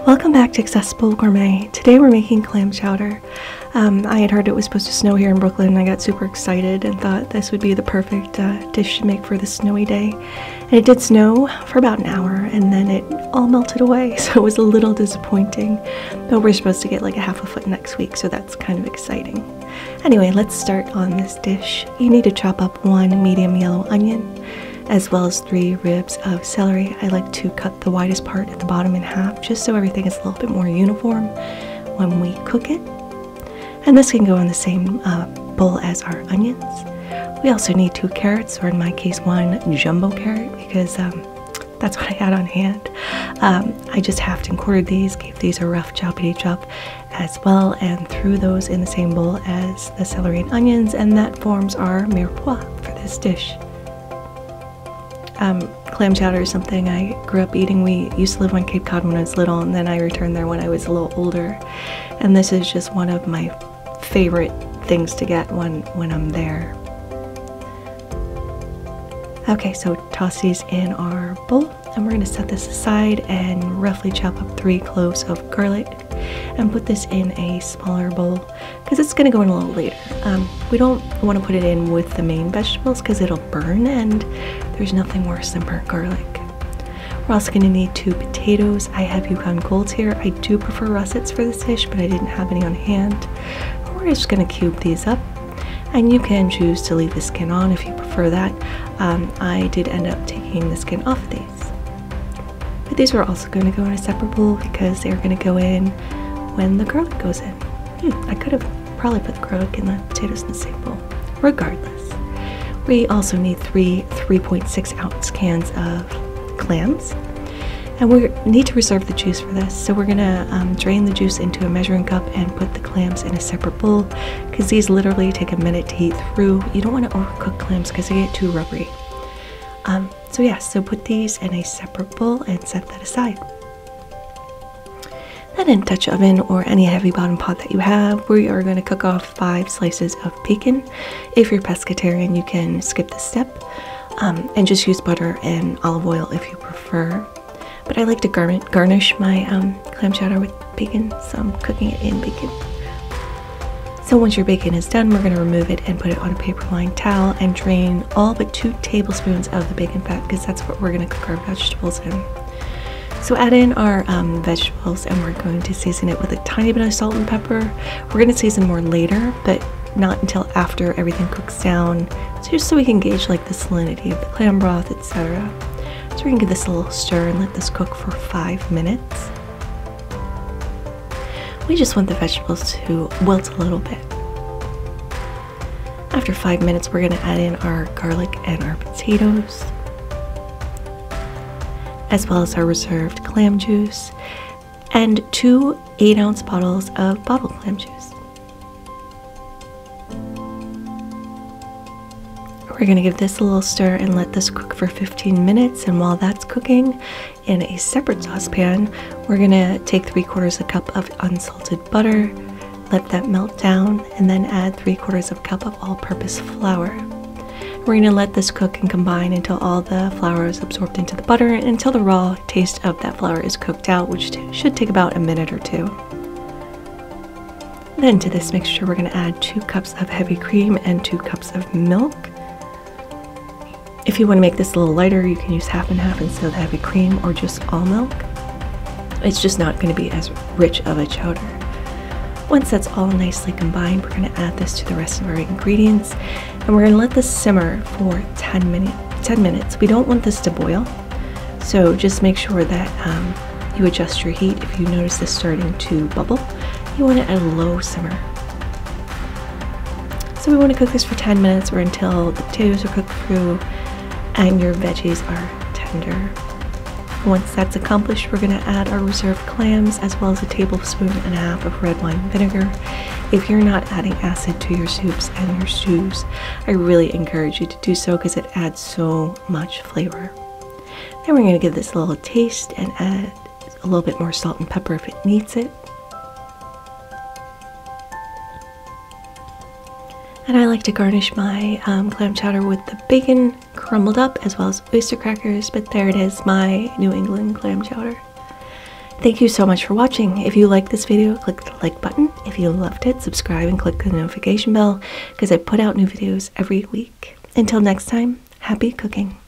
Welcome back to Accessible Gourmet. Today we're making clam chowder. I had heard it was supposed to snow here in Brooklyn and I got super excited and thought this would be the perfect dish to make for this snowy day. And it did snow for about an hour and then it all melted away, so it was a little disappointing. But we're supposed to get like a half a foot next week, so that's kind of exciting. Anyway, let's start on this dish. You need to chop up 1 medium yellow onion, as well as 3 ribs of celery. I like to cut the widest part at the bottom in half, just so everything is a little bit more uniform when we cook it. And this can go in the same bowl as our onions. We also need 2 carrots, or in my case 1 jumbo carrot, because that's what I had on hand. I just halved and quartered these, gave these a rough choppity chop as well, and threw those in the same bowl as the celery and onions, and that forms our mirepoix for this dish. Clam chowder is something I grew up eating. We used to live on Cape Cod when I was little, and then I returned there when I was a little older. And this is just one of my favorite things to get when I'm there. Okay, so toss these in our bowl, and we're going to set this aside and roughly chop up 3 cloves of garlic and put this in a smaller bowl because it's going to go in a little later. We don't want to put it in with the main vegetables because it'll burn, and there's nothing worse than burnt garlic. We're also going to need 2 potatoes. I have Yukon Golds here. I do prefer russets for this dish, but I didn't have any on hand. We're just going to cube these up, and you can choose to leave the skin on if you prefer that. I did end up taking the skin off of these. But these are also going to go in a separate bowl because they're going to go in when the garlic goes in. I could have probably put the garlic and the potatoes in the same bowl. Regardless, we also need 3 3.6 ounce cans of clams, and we need to reserve the juice for this. So we're gonna drain the juice into a measuring cup and put the clams in a separate bowl because these literally take a minute to heat through. You don't want to overcook clams because they get too rubbery. So put these in a separate bowl and set that aside. Then in Dutch oven or any heavy bottom pot that you have, we are going to cook off 5 slices of bacon. If you're pescatarian, you can skip this step and just use butter and olive oil if you prefer. But I like to garnish my clam chowder with bacon, so I'm cooking it in bacon. So once your bacon is done, we're going to remove it and put it on a paper-lined towel and drain all but 2 tablespoons of the bacon fat because that's what we're going to cook our vegetables in. So add in our vegetables, and we're going to season it with a tiny bit of salt and pepper. We're going to season more later, but not until after everything cooks down, just so we can gauge like the salinity of the clam broth, etc. So we're going to give this a little stir and let this cook for 5 minutes. We just want the vegetables to wilt a little bit. After 5 minutes, we're going to add in our garlic and our potatoes, as well as our reserved clam juice, and 2 8-ounce bottles of bottled clam juice. We're going to give this a little stir and let this cook for 15 minutes, and while that's cooking, in a separate saucepan, we're going to take 3/4 cup of unsalted butter, let that melt down, and then add 3/4 cup of all-purpose flour. We're going to let this cook and combine until all the flour is absorbed into the butter and until the raw taste of that flour is cooked out, which should take about a minute or 2. Then to this mixture, we're going to add 2 cups of heavy cream and 2 cups of milk. If you want to make this a little lighter, you can use half and half instead of the heavy cream, or just all milk. It's just not going to be as rich of a chowder. Once that's all nicely combined, we're going to add this to the rest of our ingredients, and we're going to let this simmer for 10 minutes. We don't want this to boil, so just make sure that you adjust your heat. If you notice this starting to bubble, you want it at a low simmer. So we want to cook this for 10 minutes or until the potatoes are cooked through and your veggies are tender. Once that's accomplished, we're going to add our reserved clams as well as 1.5 tablespoons of red wine vinegar. If you're not adding acid to your soups and your stews, I really encourage you to do so because it adds so much flavor. Then we're going to give this a little taste and add a little bit more salt and pepper if it needs it. And I like to garnish my clam chowder with the bacon crumbled up as well as oyster crackers, but there it is, my New England clam chowder. Thank you so much for watching. If you liked this video, click the like button. If you loved it, subscribe and click the notification bell because I put out new videos every week. Until next time, happy cooking.